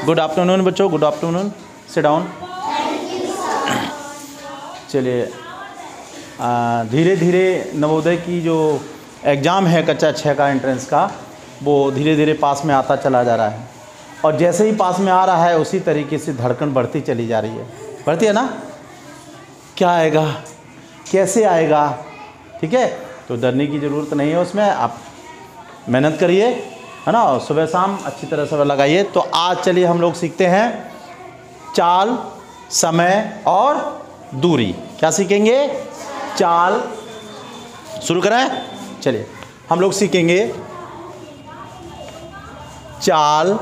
Good afternoon बच्चों, good afternoon, sit down. चलिए धीरे धीरे नवोदय की जो एग्ज़ाम है कक्षा 6 का एंट्रेंस का, वो धीरे धीरे पास में आता चला जा रहा है, और जैसे ही पास में आ रहा है उसी तरीके से धड़कन बढ़ती चली जा रही है, बढ़ती है ना। क्या आएगा, कैसे आएगा, ठीक है, तो डरने की ज़रूरत नहीं है उसमें, आप मेहनत करिए, है ना, और सुबह शाम अच्छी तरह से लगाइए। तो आज चलिए हम लोग सीखते हैं चाल, समय और दूरी। क्या सीखेंगे? चाल। शुरू करें, चलिए हम लोग सीखेंगे चाल,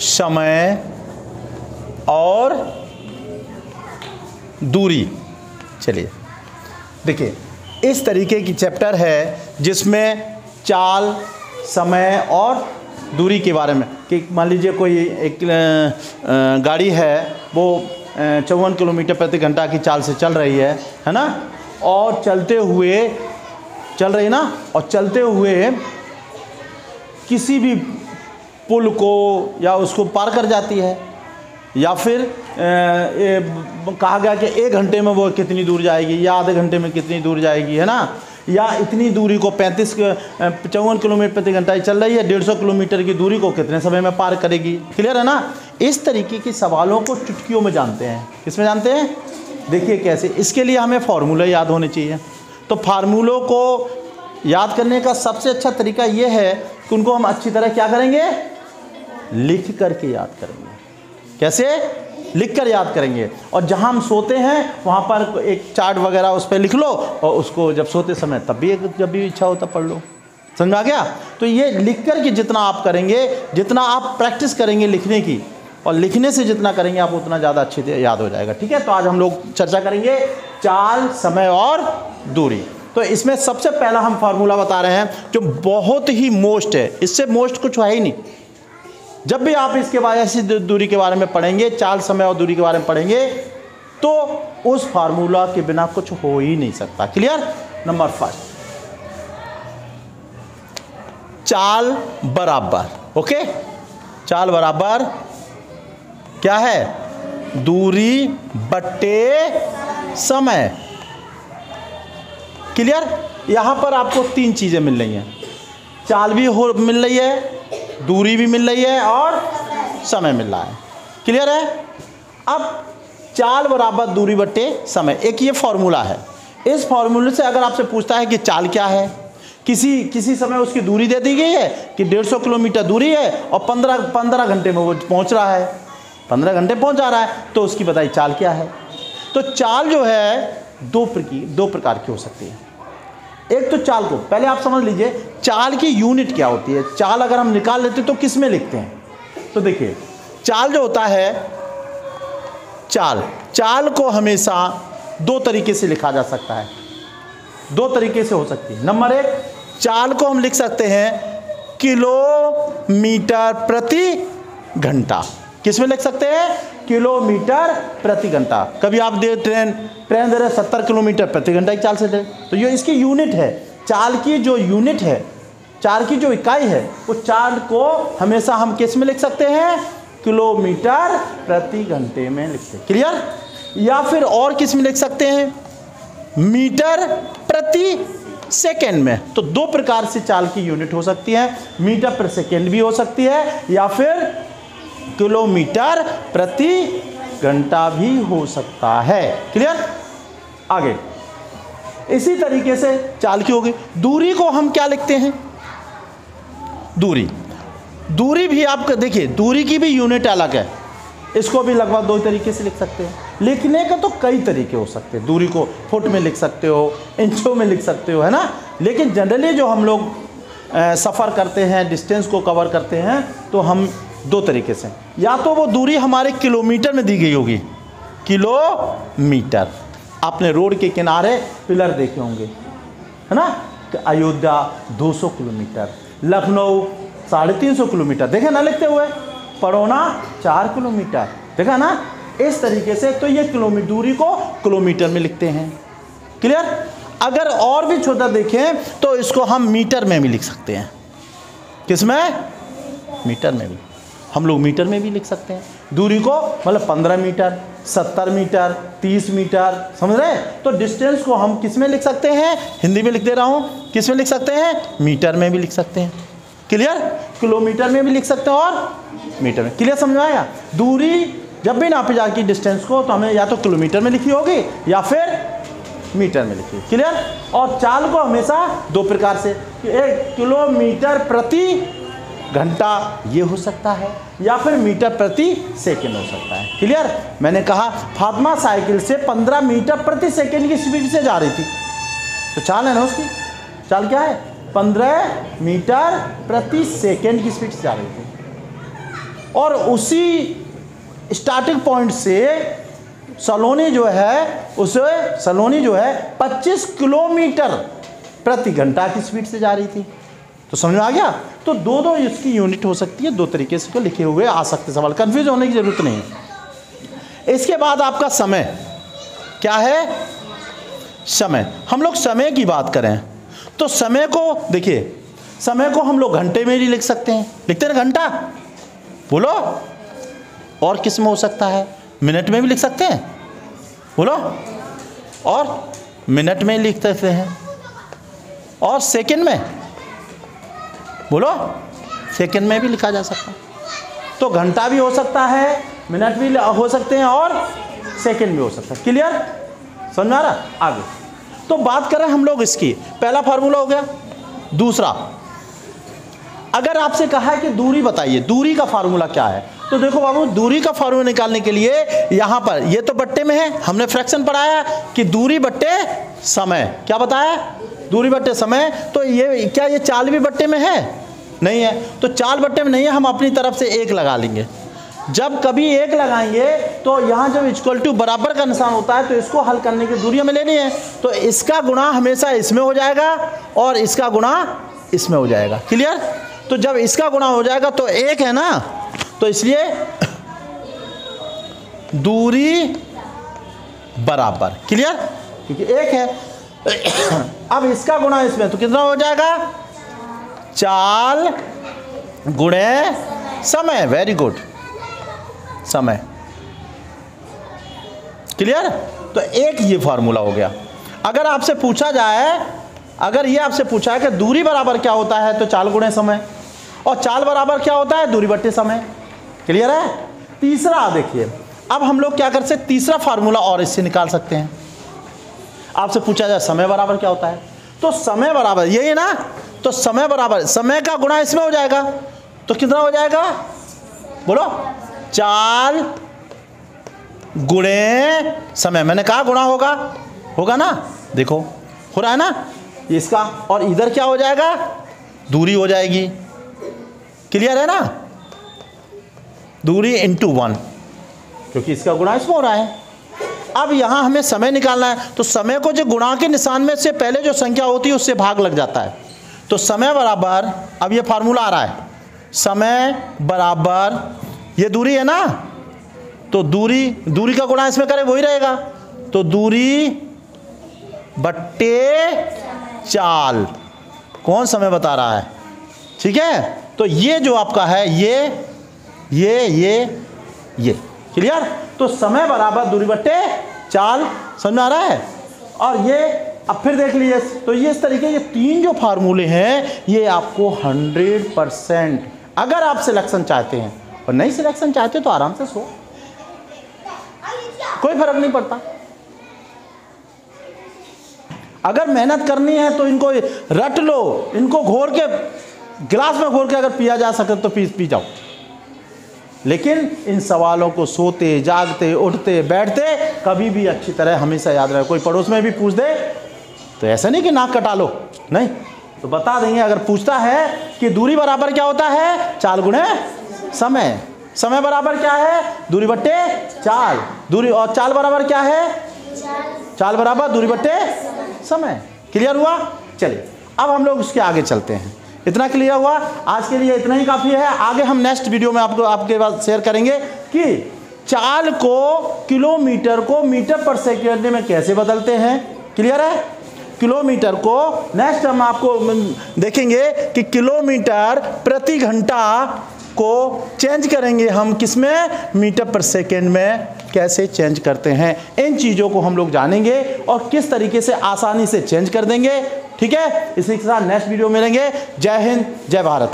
समय और दूरी। चलिए देखिए, इस तरीके की चैप्टर है जिसमें चाल, समय और दूरी के बारे में, कि मान लीजिए कोई एक गाड़ी है, वो 54 किलोमीटर प्रति घंटा की चाल से चल रही है ना, और चलते हुए चल रही ना, और चलते हुए किसी भी पुल को या उसको पार कर जाती है, या फिर कहा गया कि 1 घंटे में वो कितनी दूर जाएगी, या आधे घंटे में कितनी दूर जाएगी, है ना, या इतनी दूरी को 54 किलोमीटर प्रति घंटा चल रही है, 150 किलोमीटर की दूरी को कितने समय में पार करेगी। क्लियर है ना। इस तरीके के सवालों को चुटकियों में जानते हैं। किसमें जानते हैं? देखिए कैसे। इसके लिए हमें फार्मूला याद होने चाहिए। तो फार्मूलों को याद करने का सबसे अच्छा तरीका ये है कि उनको हम अच्छी तरह क्या करेंगे, लिख करके याद करेंगे। कैसे? लिख कर याद करेंगे। और जहां हम सोते हैं वहां पर एक चार्ट वगैरह उस पर लिख लो, और उसको जब सोते समय तब भी जब भी इच्छा हो तब पढ़ लो। समझ आ गया? तो ये लिख कर के जितना आप करेंगे, जितना आप प्रैक्टिस करेंगे लिखने की, और लिखने से जितना करेंगे आप उतना ज़्यादा अच्छे से याद हो जाएगा। ठीक है, तो आज हम लोग चर्चा करेंगे चाल, समय और दूरी। तो इसमें सबसे पहला हम फार्मूला बता रहे हैं जो बहुत ही मोस्ट है, इससे मोस्ट कुछ है ही नहीं। जब भी आप इसके बारे ऐसी दूरी के बारे में पढ़ेंगे, चाल, समय और दूरी के बारे में पढ़ेंगे, तो उस फार्मूला के बिना कुछ हो ही नहीं सकता। क्लियर? नंबर फर्स्ट, चाल बराबर, ओके, चाल बराबर क्या है? दूरी बट्टे समय। क्लियर? यहां पर आपको 3 चीजें मिल रही हैं, चाल भी मिल रही है, दूरी भी मिल रही है, और समय मिल रहा है। क्लियर है? अब चाल बराबर दूरी बट्टे समय, एक ये फॉर्मूला है। इस फॉर्मूले से अगर आपसे पूछता है कि चाल क्या है, किसी समय उसकी दूरी दे दी गई है कि 150 किलोमीटर दूरी है और 15 घंटे में वो पहुंच रहा है, 15 घंटे पहुंच जा रहा है, तो उसकी बताइए चाल क्या है। तो चाल जो है दो प्रकार की हो सकती है। एक तो चाल को पहले आप समझ लीजिए, चाल की यूनिट क्या होती है। चाल अगर हम निकाल लेते तो किस में लिखते हैं? तो देखिए, चाल जो होता है, चाल को हमेशा 2 तरीके से लिखा जा सकता है, 2 तरीके से हो सकती है। नंबर 1, चाल को हम लिख सकते हैं किलोमीटर प्रति घंटा। किस में लिख सकते हैं? किलोमीटर प्रति घंटा। कभी आप ट्रेन दे रहे 70 किलोमीटर प्रति घंटा की चाल से दे, तो ये इसकी यूनिट है। चाल की जो यूनिट है, चाल की जो इकाई है, वो चाल को हमेशा हम किस में लिख सकते हैं? किलोमीटर प्रति घंटे में लिखते हैं। क्लियर? या फिर और किस में लिख सकते हैं? मीटर प्रति सेकेंड में। तो 2 प्रकार से चाल की यूनिट हो सकती है, मीटर प्रति सेकेंड भी हो सकती है, या फिर किलोमीटर प्रति घंटा भी हो सकता है। क्लियर? आगे इसी तरीके से चाल की होगी। दूरी को हम क्या लिखते हैं? दूरी भी आप देखिए, दूरी की भी यूनिट अलग है। इसको भी लगभग 2 तरीके से लिख सकते हैं। लिखने का तो कई तरीके हो सकते हैं। दूरी को फुट में लिख सकते हो, इंचों में लिख सकते हो, है ना। लेकिन जनरली जो हम लोग सफ़र करते हैं, डिस्टेंस को कवर करते हैं, तो हम 2 तरीके से, या तो वो दूरी हमारे किलोमीटर में दी गई होगी, किलोमीटर। आपने रोड के किनारे पिलर देखे होंगे, है ना, अयोध्या 200 किलोमीटर, लखनऊ 350 किलोमीटर, देखे ना लिखते हुए, पड़ौना 4 किलोमीटर, देखा ना। इस तरीके से तो ये किलोमीटर, दूरी को किलोमीटर में लिखते हैं। क्लियर? अगर और भी छोटा देखें तो इसको हम मीटर में भी लिख सकते हैं। किसमें? मीटर में भी, हम लोग मीटर में भी लिख सकते हैं दूरी को, मतलब 15 मीटर, 70 मीटर, 30 मीटर, समझ रहे हैं। तो डिस्टेंस को हम किस में लिख सकते हैं, हिंदी में लिख दे रहा हूँ, किस में लिख सकते हैं, मीटर में भी लिख सकते हैं। क्लियर, किलोमीटर में भी लिख सकते हैं और मीटर में। क्लियर, समझ में आया। दूरी जब भी नापी जाएगी डिस्टेंस को, तो हमें या तो किलोमीटर में लिखी होगी या फिर मीटर में लिखी। क्लियर। और चाल को हमेशा दो प्रकार से, 1 किलोमीटर प्रति घंटा ये हो सकता है, या फिर मीटर प्रति सेकंड हो सकता है। क्लियर। मैंने कहा फातिमा साइकिल से 15 मीटर प्रति सेकंड की स्पीड से जा रही थी, तो चाल है ना उसकी, चाल क्या है, 15 मीटर प्रति सेकंड की स्पीड से जा रही थी। और उसी स्टार्टिंग पॉइंट से सलोनी जो है, उसे सलोनी जो है 25 किलोमीटर प्रति घंटा की स्पीड से जा रही थी। तो समझ में आ गया। तो दो इसकी यूनिट हो सकती है, दो तरीके से को लिखे हुए आ सकते सवाल, कंफ्यूज होने की जरूरत नहीं है। इसके बाद आपका समय क्या है, समय, हम लोग समय की बात करें तो समय को देखिए, समय को हम लोग घंटे में ही लिख सकते हैं, लिखते हैं घंटा, बोलो। और किस में हो सकता है, मिनट में भी लिख सकते हैं, बोलो। और मिनट में लिख सकते हैं, और सेकंड में, बोलो, सेकंड में भी लिखा जा सकता है। तो घंटा भी हो सकता है, मिनट भी हो सकते हैं, और सेकंड भी हो सकता है। क्लियर, समझ में आ रहा। आगे तो बात करें हम लोग इसकी, पहला फार्मूला हो गया। दूसरा, अगर आपसे कहा है कि दूरी बताइए, दूरी का फार्मूला क्या है, तो देखो बाबू, दूरी का फार्मूला निकालने के लिए यहाँ पर ये तो बट्टे में है, हमने फ्रैक्शन पढ़ाया कि दूरी बट्टे समय, क्या बताया, दूरी बट्टे समय। तो ये क्या, ये चाल भी बट्टे में है, नहीं है, तो चाल बट्टे में नहीं है, हम अपनी तरफ से 1 लगा लेंगे। जब कभी 1 लगाएंगे तो यहाँ जब इक्वल टू बराबर का निशान होता है, तो इसको हल करने की दूरी हमें लेनी है, तो इसका गुणा हमेशा इसमें हो जाएगा और इसका गुणा इसमें हो जाएगा। क्लियर। तो जब इसका गुणा हो जाएगा तो 1 है ना, तो इसलिए दूरी बराबर, क्लियर, क्योंकि 1 है। अब इसका गुणा इसमें, तो कितना हो जाएगा, चाल गुणे समय। वेरी गुड, समय। क्लियर। तो एक ये फार्मूला हो गया। अगर आपसे पूछा जाए, अगर ये आपसे पूछा है कि दूरी बराबर क्या होता है, तो चाल गुणे समय, और चाल बराबर क्या होता है, दूरी बट्टे समय। क्लियर है। तीसरा देखिए, अब हम लोग क्या कर सकते, तीसरा फार्मूला और इससे निकाल सकते हैं। आपसे पूछा जाए समय बराबर क्या होता है, तो समय बराबर यही है ना, तो समय बराबर समय का गुणा इसमें हो जाएगा, तो कितना हो जाएगा, बोलो, चाल गुणे समय। मैंने कहा गुणा होगा, होगा ना, देखो हो रहा है ना इसका, और इधर क्या हो जाएगा, दूरी हो जाएगी। क्लियर है ना, दूरी इंटू 1, क्योंकि इसका गुणा इसमें हो रहा है। अब यहाँ हमें समय निकालना है, तो समय को जो गुणा के निशान में से पहले जो संख्या होती है उससे भाग लग जाता है, तो समय बराबर, अब ये फार्मूला आ रहा है, समय बराबर ये दूरी है ना, तो दूरी का गुणा इसमें करें वही रहेगा, तो दूरी बट्टे चाल, कौन समय बता रहा है, ठीक है। तो ये जो आपका है ये क्लियर। तो समय बराबर दूरी बट्टे चाल, समझ में आ रहा है। और ये अब फिर देख लीजिए, तो ये इस तरीके, ये 3 जो फार्मूले हैं ये आपको 100%, अगर आप सिलेक्शन चाहते हैं, और नहीं सिलेक्शन चाहते तो आराम से सो, कोई फर्क नहीं पड़ता। अगर मेहनत करनी है तो इनको रट लो, इनको घोर के गिलास में घोर के अगर पिया जा सके तो पी जाओ, लेकिन इन सवालों को सोते जागते उठते बैठते कभी भी अच्छी तरह हमेशा याद रहे। कोई पड़ोस में भी पूछ दे तो ऐसा नहीं कि नाक कटा लो, नहीं, तो बता देंगे। अगर पूछता है कि दूरी बराबर क्या होता है, चाल गुणे समय, समय बराबर क्या है, दूरी बट्टे चाल, दूरी, और चाल बराबर क्या है, चाल बराबर दूरी बट्टे समय। क्लियर हुआ। चलिए अब हम लोग उसके आगे चलते हैं। इतना क्लियर हुआ, आज के लिए इतना ही काफ़ी है। आगे हम नेक्स्ट वीडियो में आपके पास शेयर करेंगे कि चाल को, किलोमीटर को मीटर पर सेकंड में कैसे बदलते हैं। क्लियर है। किलोमीटर को नेक्स्ट हम आपको देखेंगे कि किलोमीटर प्रति घंटा को चेंज करेंगे हम किस में, मीटर पर सेकेंड में कैसे चेंज करते हैं। इन चीज़ों को हम लोग जानेंगे और किस तरीके से आसानी से चेंज कर देंगे। ठीक है, इसी के साथ नेक्स्ट वीडियो मिलेंगे। जय हिंद, जय भारत।